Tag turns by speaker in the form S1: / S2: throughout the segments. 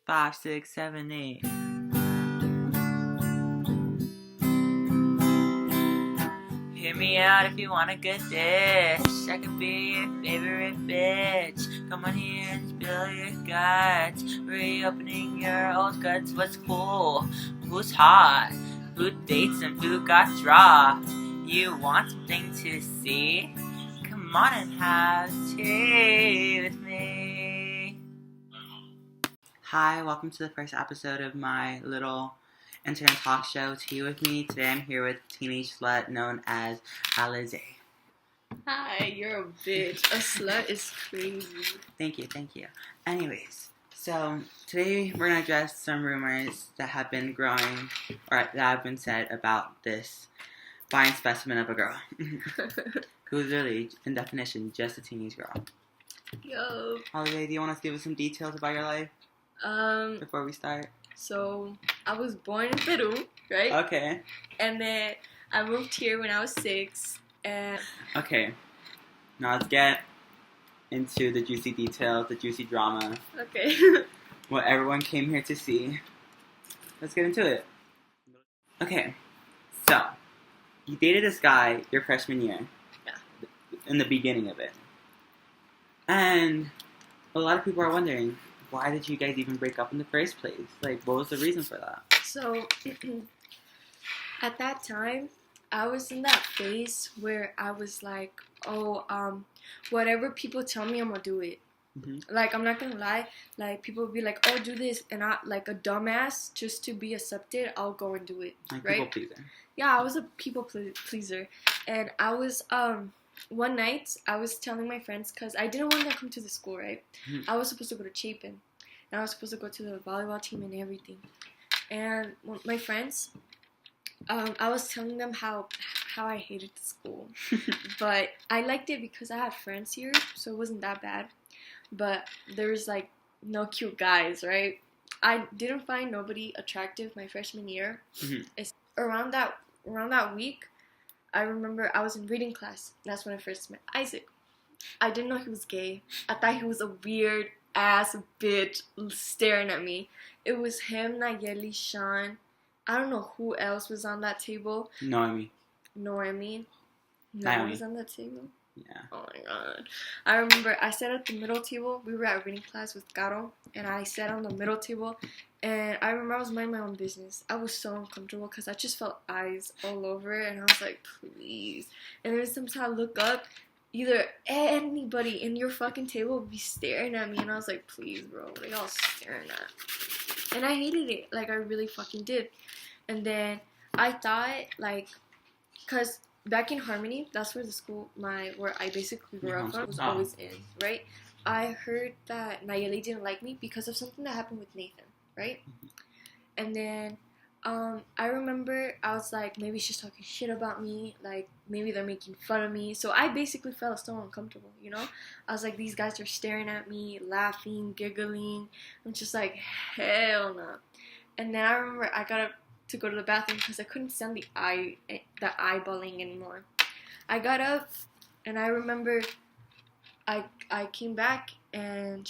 S1: 5, 6, 7, 8. Hear me out if you want a good dish. I could be your favorite bitch. Come on here and spill your guts. Reopening your old guts. What's cool? Who's hot? Who dates and who got dropped? You want something to see? Come on and have tea with me. Hi, welcome to the first episode of my little internet talk show, Tea With Me. Today I'm here with teenage slut known as Alizze.
S2: Hi, you're a bitch. A slut is crazy.
S1: Thank you. Anyways, so today we're going to address some rumors that have been growing, or that have been said about this fine specimen of a girl. Who's really, in definition, just a teenage girl.
S2: Yo.
S1: Alizze, do you want to give us some details about your life before we start?
S2: So, I was born in Peru, right?
S1: Okay.
S2: And then I moved here when I was 6. And
S1: Okay. Now let's get into the juicy details, the juicy drama.
S2: Okay.
S1: What everyone came here to see. Let's get into it. Okay. So, you dated this guy your freshman year.
S2: Yeah.
S1: In the beginning of it. And a lot of people are wondering, why did you guys even break up in the first place? Like, what was the reason for that?
S2: So, at that time, I was in that phase where I was like, whatever people tell me, I'm gonna do it.
S1: Mm-hmm.
S2: Like, I'm not gonna lie, like, people would be like, oh, do this, and I, like a dumbass, just to be accepted, I'll go and do it,
S1: Like,
S2: right?
S1: people pleaser.
S2: Yeah, I was a people pleaser, and I was, one night, I was telling my friends, because I didn't want to come to the school, right?
S1: Mm-hmm.
S2: I was supposed to go to Chapin, and I was supposed to go to the volleyball team and everything, and my friends, I was telling them how I hated the school, but I liked it because I had friends here, so it wasn't that bad. But there was like no cute guys, right? I didn't find nobody attractive my freshman year.
S1: Mm-hmm.
S2: It's around that week, I remember I was in reading class. That's when I first met Isaac. I didn't know he was gay. I thought he was a weird ass bitch staring at me. It was him, Nayeli, Sean. I don't know who else was on that table.
S1: Noemi.
S2: No one was on that table.
S1: Yeah.
S2: Oh my god. I remember I sat at the middle table. We were at reading class with Caro, and I sat on the middle table, and I remember I was minding my own business. I was so uncomfortable because I just felt eyes all over, and I was like, please. And then sometimes I look up, either anybody in your fucking table would be staring at me, and I was like, please, bro, what are y'all staring at? And I hated it. Like, I really fucking did. And then I thought, like, because back in Harmony, that's where the school, where I basically grew up from, was always in, right? I heard that Nayeli didn't like me because of something that happened with Nathan, right?
S1: Mm-hmm.
S2: And then I remember I was like, maybe she's talking shit about me, like maybe they're making fun of me. So I basically felt so uncomfortable, you know? I was like, these guys are staring at me, laughing, giggling. I'm just like, hell no. And then I remember I got up to go to the bathroom because I couldn't stand the eyeballing anymore. I got up and I remember I came back and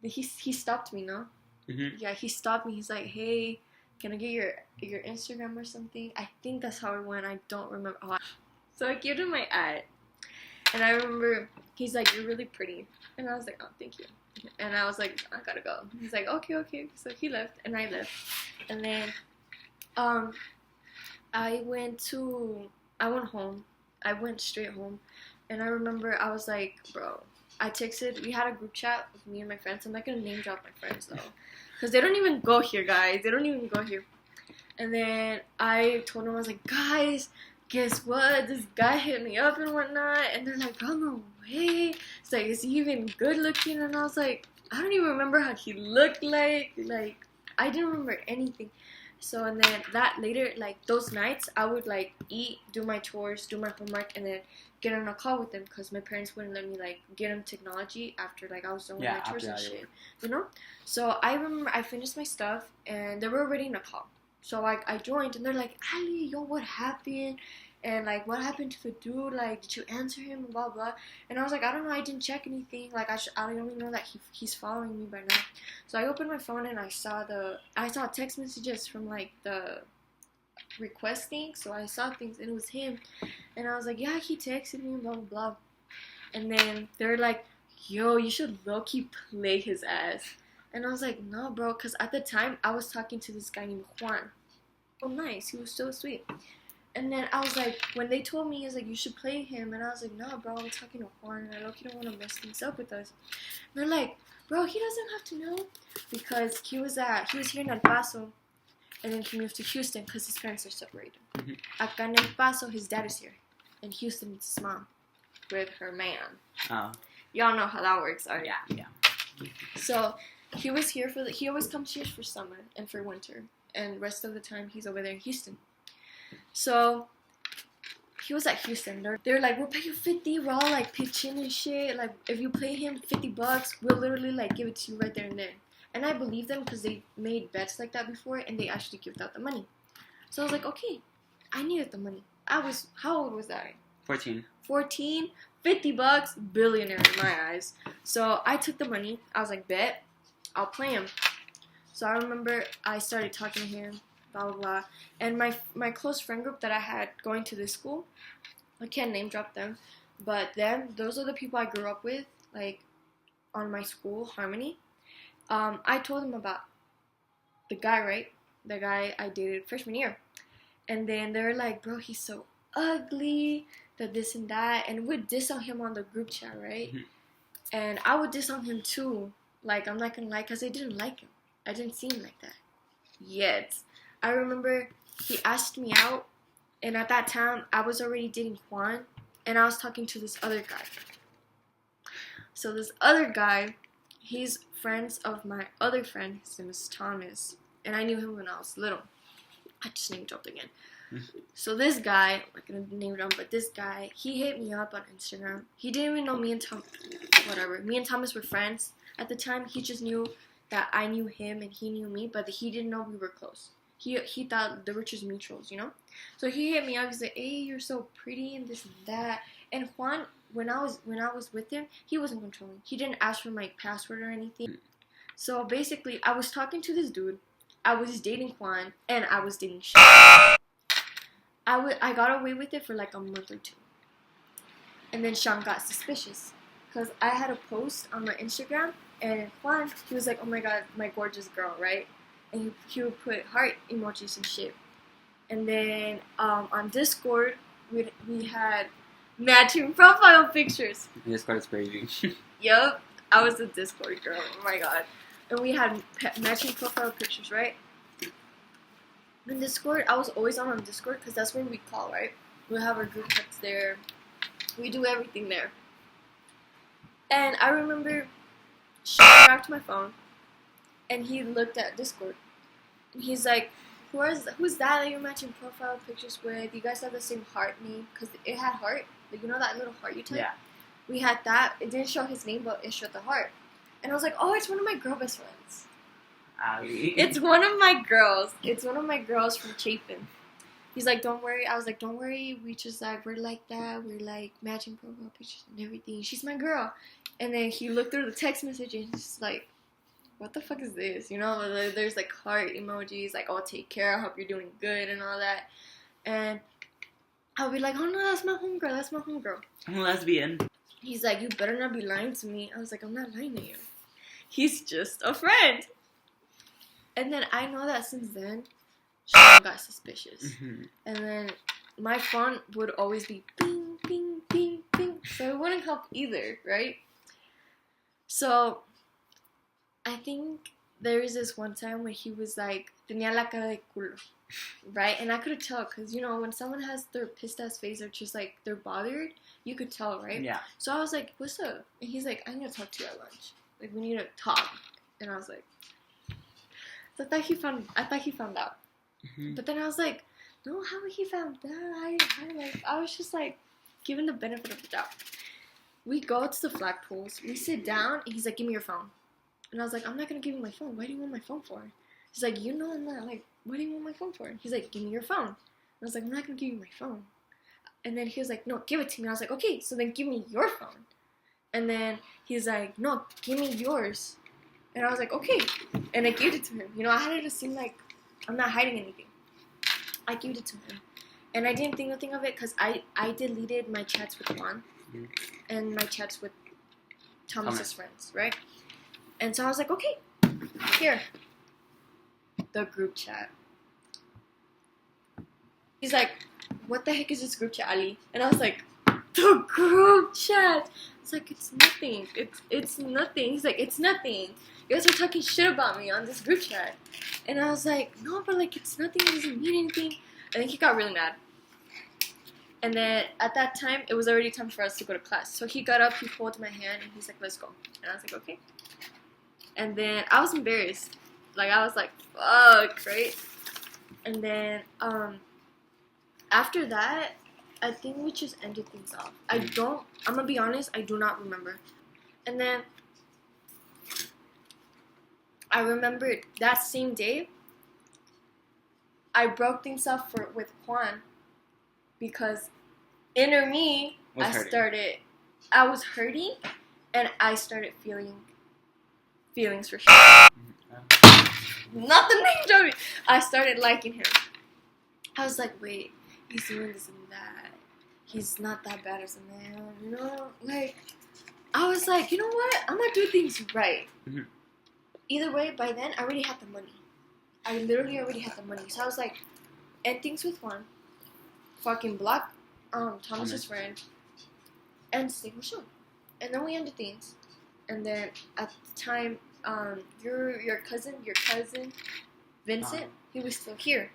S2: he stopped me, no?
S1: Mm-hmm.
S2: Yeah, he stopped me. He's like, hey, can I get your Instagram or something? I think that's how it went. I don't remember. So I gave him my ad. And I remember he's like, you're really pretty. And I was like, oh, thank you. And I was like, I gotta go. He's like, okay. So he left and I left. And then I went home. I went straight home. And I remember I was like, bro, I texted, we had a group chat with me and my friends. I'm not going to name drop my friends, though. Because they don't even go here, guys. They don't even go here. And then I told them, I was like, guys, guess what? This guy hit me up and whatnot. And they're like, oh, no way. It's like, is he even good looking? And I was like, I don't even remember how he looked like. Like, I didn't remember anything. So, and then that later, like, those nights, I would, like, eat, do my chores, do my homework, and then get on a call with them because my parents wouldn't let me, like, get them technology after, like, I was done with my chores and shit, you know? So, I remember I finished my stuff, and they were already in a call. So, like, I joined, and they're like, Ali, yo, what happened? And like, what happened to the dude? Like, did you answer him? Blah blah. And I was like, I don't know. I didn't check anything. Like, I only know that he's following me by now. So I opened my phone and I saw text messages from like the request thing. So I saw things and it was him. And I was like, yeah, he texted me. Blah blah blah. And then they're like, yo, you should low-key play his ass. And I was like, no, bro, because at the time, I was talking to this guy named Juan. Oh, nice. He was so sweet. And then I was like, when they told me, was like, you should play him. And I was like, no, bro, I'm talking to Juan. And I low-key don't want to mess things up with us. And they're like, bro, he doesn't have to know. Because he was here in El Paso. And then he moved to Houston because his parents are separated.
S1: Mm-hmm.
S2: Acá in El Paso, his dad is here. And Houston, it's his mom. With her man.
S1: Oh.
S2: Y'all know how that works, alright?
S1: Yeah.
S2: So he was here he always comes here for summer and for winter, and the rest of the time he's over there in Houston. So he was at Houston. They're like, we'll pay you 50. We're all like pitching and shit. Like, if you pay him $50, we'll literally like give it to you right there and then. And I believe them because they made bets like that before and they actually gave out the money. So I was like, okay, I needed the money. How old was I?
S1: 14.
S2: 14, $50, billionaire in my eyes. So I took the money. I was like, bet, I'll play him. So I remember I started talking to him, blah, blah, blah. And my close friend group that I had going to this school, I can't name drop them, but those are the people I grew up with, like, on my school, Harmony. I told them about the guy, right? The guy I dated freshman year. And then they were like, bro, he's so ugly, that this and that, and we'd diss on him on the group chat, right? Mm-hmm. And I would diss on him too, like, I'm not gonna lie, because I didn't like him. I didn't see him like that yet. I remember he asked me out, and at that time I was already dating Juan, and I was talking to this other guy. So this other guy, he's friends of my other friend. His name is Thomas, and I knew him when I was little. I just name dropped again. So this guy, I'm not gonna name him, but this guy, he hit me up on Instagram. He didn't even know me and Thomas were friends at the time. He just knew that I knew him and he knew me, but he didn't know we were close. He thought they were just mutuals, you know? So he hit me up. He's like, hey, you're so pretty and this and that. And Juan, when I was with him, he wasn't controlling. He didn't ask for my password or anything. So basically, I was talking to this dude. I was dating Juan, and I was dating Sean. I got away with it for like a month or two. And then Sean got suspicious. Because I had a post on my Instagram, and Juan, he was like, oh my god, my gorgeous girl, right? And he would put heart emojis and shit. And then on Discord, we had matching profile pictures.
S1: Discord is crazy.
S2: Yup, I was a Discord girl, oh my god. And we had matching profile pictures, right? In Discord, I was always on Discord because that's where we call, right? We have our group chats there. We do everything there. And I remember Sean grabbed my phone and he looked at Discord. And he's like, who's that you're matching profile pictures with? You guys have the same heart name because it had heart. Like, you know that little heart you type? Yeah. We had that. It didn't show his name, but it showed the heart. And I was like, oh, it's one of my girl best friends. It's one of my girls. It's one of my girls from Chapin. He's like, don't worry. I was like, don't worry. We just like, we're like that. We're like matching profile pictures and everything. She's my girl. And then he looked through the text message and he's like, what the fuck is this? You know, there's like heart emojis, like, oh, take care. I hope you're doing good and all that. And I'll be like, oh no, that's my homegirl. That's my homegirl.
S1: I'm a lesbian.
S2: He's like, you better not be lying to me. I was like, I'm not lying to you. He's just a friend. And then I know that since then, Sean got suspicious. Mm-hmm. And then my phone would always be ping, ping, ping, ping. So it wouldn't help either, right? So I think there was this one time where he was like, tenía la cara de culo, right? And I could tell because, you know, when someone has their pissed ass face or just like they're bothered, you could tell, right? Yeah. So I was like, what's up? And he's like, I'm going to talk to you at lunch. Like, we need to talk. And I was like, so I thought he found out. Mm-hmm. But then I was like, no, how he found out? I was just like, giving the benefit of the doubt. We go to the flagpoles. We sit down, and he's like, give me your phone. And I was like, I'm not going to give you my phone. Why do you want my phone for? He's like, you know I'm not. Like, what do you want my phone for? He's like, give me your phone. And I was like, I'm not going to give you my phone. And then he was like, no, give it to me. I was like, okay, so then give me your phone. And then he's like, no, give me yours. And I was like, okay. And I gave it to him. You know, I had it to seem like I'm not hiding anything. I gave it to him. And I didn't think nothing of it because I deleted my chats with Juan and my chats with Thomas's friends, right? And so I was like, okay, here. The group chat. He's like, what the heck is this group chat, Ali? And I was like, the group chat. It's like, it's nothing. It's nothing. He's like, it's nothing. You guys are talking shit about me on this group chat. And I was like, no, but like, it's nothing. It doesn't mean anything. And then he got really mad. And then at that time, it was already time for us to go to class. So he got up, he pulled my hand, and he's like, let's go. And I was like, okay. And then I was embarrassed. Like, I was like, fuck, right? And then, after that, I think we just ended things off. I'm gonna be honest, I do not remember. And then, I remember that same day, I broke things off with Juan because inner me, I was hurting and I started feeling feelings for sure. Nothing named me. I started liking him. I was like, wait, he's doing this and that. He's not that bad as a man, you know? Like, I was like, you know what? I'm gonna do things right. Mm-hmm. Either way, by then, I already had the money. I literally already had the money. So I was like, end things with Juan. Fucking block Thomas's friend. And stay with Sean. And then we ended things. And then at the time, your cousin, Vincent, he was still here.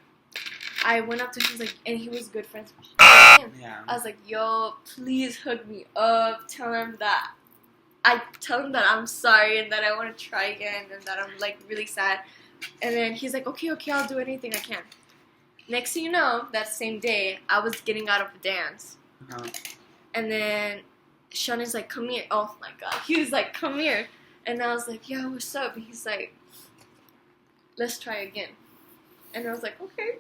S2: I went up to him, like, and he was good friends with him. Yeah. I was like, yo, please hook me up. Tell him that I'm sorry and that I want to try again and that I'm, like, really sad. And then he's like, okay, I'll do anything I can. Next thing you know, that same day, I was getting out of the dance. Uh-huh. And then Sean is like, come here. Oh, my God. He was like, come here. And I was like, yeah, what's up? And he's like, let's try again. And I was like, okay.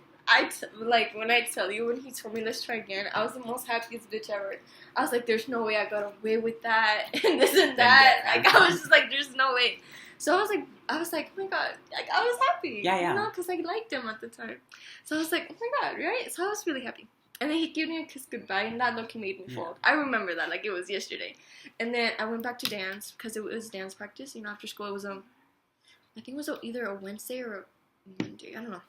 S2: When I tell you, when he told me let's try again, I was the most happiest bitch ever. I was like, there's no way I got away with that and this and that. Like, I was just like, there's no way. So I was like, oh my God. Like, I was happy. Yeah. You know, because I liked him at the time. So I was like, oh my God, right? So I was really happy. And then he gave me a kiss goodbye, and that look made me fold. I remember that like it was yesterday. And then I went back to dance because it was dance practice. You know, after school, it was I think it was either a Wednesday or a Monday. I don't know.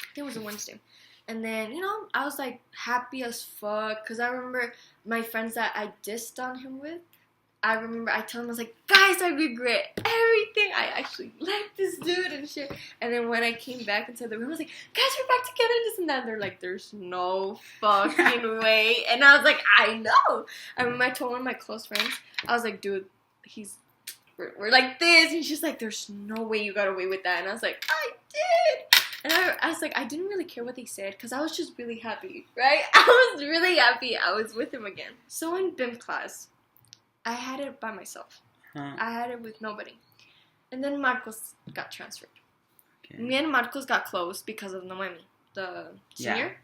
S2: I think it was a Wednesday. And then, you know, I was like happy as fuck because I remember my friends that I dissed on him with. I remember I told them, I was like, guys, I regret everything. I actually like this dude and shit. And then when I came back into the room, I was like, guys, we're back together and this and that. And they're like, there's no fucking way. And I was like, I know. I remember I told one of my close friends, I was like, dude, we're like this. And she's like, there's no way you got away with that. And I was like, I did. And I was like, I didn't really care what they said because I was just really happy, right? I was really happy. I was with him again. So in BIM class, I had it by myself. I had it with nobody. And then Marcos got transferred. Okay. Me and Marcos got close because of Noemi, the senior.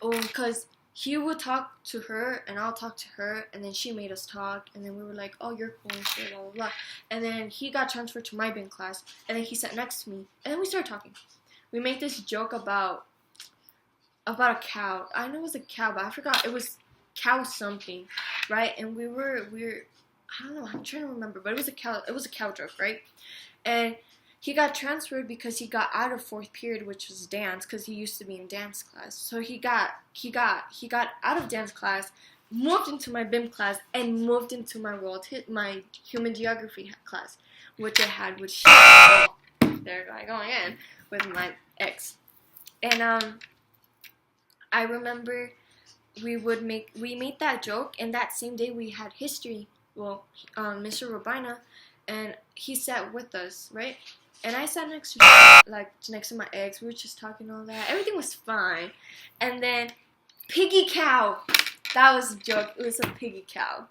S2: Because he would talk to her and I'll talk to her and then she made us talk and then we were like, oh, you're cool and shit, blah, blah, blah. And then he got transferred to my BIM class and then he sat next to me and then we started talking. We made this joke about a cow. I know it was a cow, but I forgot. It was cow something, right? And we were I don't know, I'm trying to remember, but it was a cow joke, right? And he got transferred because he got out of fourth period, which was dance, because he used to be in dance class. So he got out of dance class, moved into my BIM class, and moved into my human geography class, which I had with there I go again with my ex. And I remember we made that joke, and that same day we had history. Well, Mr. Robina, and he sat with us, right? And I sat next to my ex. We were just talking all that. Everything was fine. And then piggy cow. That was a joke. It was a piggy cow.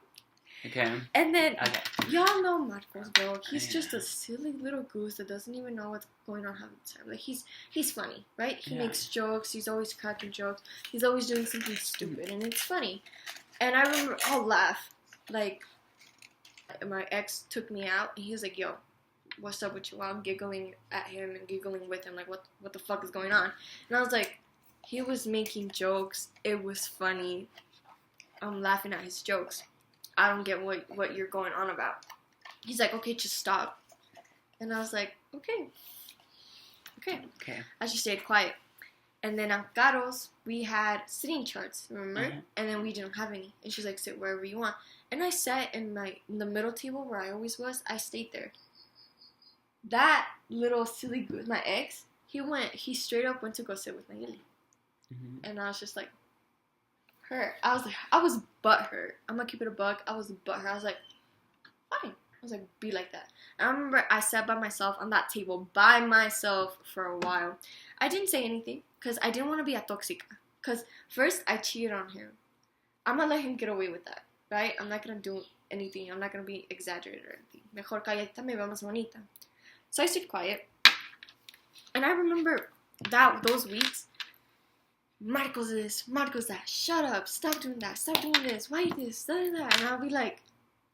S1: Okay.
S2: And then,
S1: Okay.
S2: y'all know Marcos, bro. He's
S1: Yeah.
S2: just a silly little goose that doesn't even know what's going on half the time. Like, he's funny, right? He makes jokes. He's always cracking jokes. He's always doing something stupid, and it's funny. And I remember, I'll laugh. Like, my ex took me out, and he was like, yo, what's up with you? I'm giggling at him and giggling with him, like, what the fuck is going on? And I was like, he was making jokes. It was funny. I'm laughing at his jokes. I don't get what you're going on about. He's like, okay, just stop. And I was like, okay. I just stayed quiet. And then on Caro's, we had sitting charts, remember?
S1: Mm-hmm.
S2: And then we didn't have any. And she's like, sit wherever you want. And I sat in the middle table where I always was. I stayed there. That little silly goose, my ex, he straight up went to go sit with Nayeli. Mm-hmm. And I was just like, hurt. I was butthurt. I'm gonna keep it a buck. I was butthurt. I was like, fine. I was like, be like that. And I remember I sat by myself on that table by myself for a while. I didn't say anything because I didn't want to be a toxica. Because first, I cheated on him. I'm gonna let him get away with that, right? I'm not gonna do anything. I'm not gonna be exaggerated or anything. Mejor calladita me veo más bonita. So I stayed quiet. And I remember those weeks, Marcos this, Marcos that, shut up, stop doing that, stop doing this, why this, that. And I'll be like,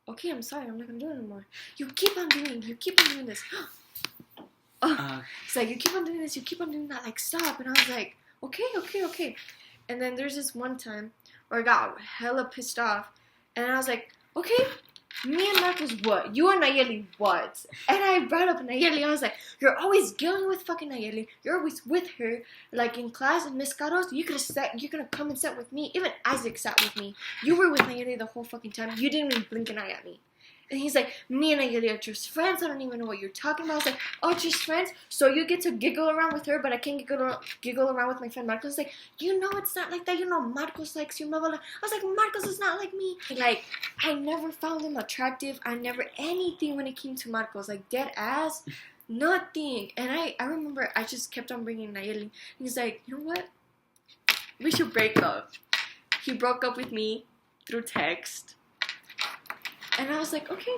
S2: okay, I'm sorry, I'm not gonna do it anymore. You keep on doing this. It's like, you keep on doing this, you keep on doing that, like, stop. And I was like, okay. And then there's this one time where I got hella pissed off, and I was like, okay, me and Marcos what? You and Nayeli what? And I brought up Nayeli. I was like, you're always dealing with fucking Nayeli. You're always with her. Like in class in Miss Caros, you're gonna come and sit with me. Even Isaac sat with me. You were with Nayeli the whole fucking time. You didn't even blink an eye at me. And he's like, me and Nayeli are just friends. I don't even know what you're talking about. I was like, oh, just friends? So you get to giggle around with her, but I can't giggle around with my friend Marcos. Like, you know it's not like that. You know Marcos likes you. Blah, blah, blah. I was like, Marcos is not like me. Like, I never found him attractive. I never anything when it came to Marcos. Like, dead ass. Nothing. And I remember I just kept on bringing Nayeli. He's like, you know what? We should break up. He broke up with me through text. And I was like, okay,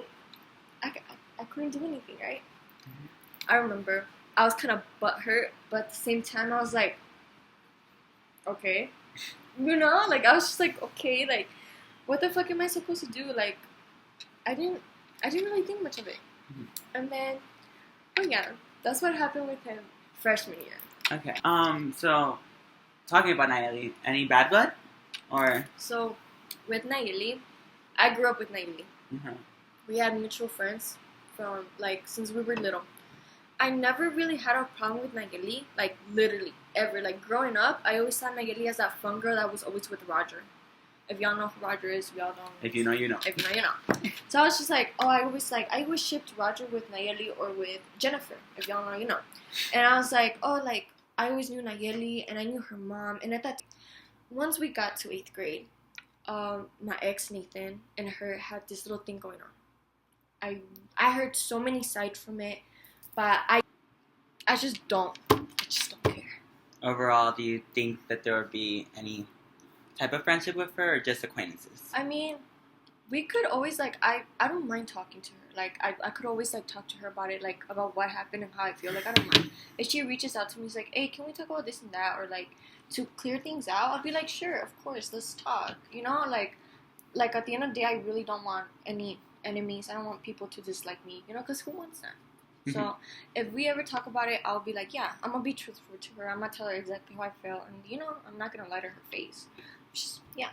S2: I couldn't do anything, right? Mm-hmm. I remember I was kind of butthurt, but at the same time, I was like, okay. You know, like, I was just like, okay, like, what the fuck am I supposed to do? Like, I didn't really think much of it. Mm-hmm. And then, oh yeah, that's what happened with him freshman year.
S1: Okay. So, talking about Nayeli, any bad blood? Or?
S2: So, with Nayeli, I grew up with Nayeli. Mm-hmm. We had mutual friends from, like, since we were little. I never really had a problem with Nayeli, like, literally, ever. Like, growing up, I always saw Nayeli as that fun girl that was always with Roger. If y'all know who Roger is, y'all don't.
S1: If you know, you know.
S2: If you know, you know. So I was just like, I always shipped Roger with Nayeli or with Jennifer. If y'all know, you know. And I was like, I always knew Nayeli, and I knew her mom. And at that time, once we got to 8th grade, my ex Nathan and her had this little thing going on. I heard so many sides from it, but I just don't care.
S1: Overall, do you think that there would be any type of friendship with her, or just acquaintances?
S2: I mean, we could always, like, I don't mind talking to her. Like, I could always, like, talk to her about it, like, about what happened and how I feel. Like, I don't mind. If she reaches out to me, she's like, hey, can we talk about this and that? Or, like, to clear things out, I'll be like, sure, of course, let's talk. You know, like at the end of the day, I really don't want any enemies. I don't want people to dislike me, you know, because who wants that? Mm-hmm. So if we ever talk about it, I'll be like, yeah, I'm going to be truthful to her. I'm going to tell her exactly how I feel. And, you know, I'm not going to lie to her face. Just, yeah.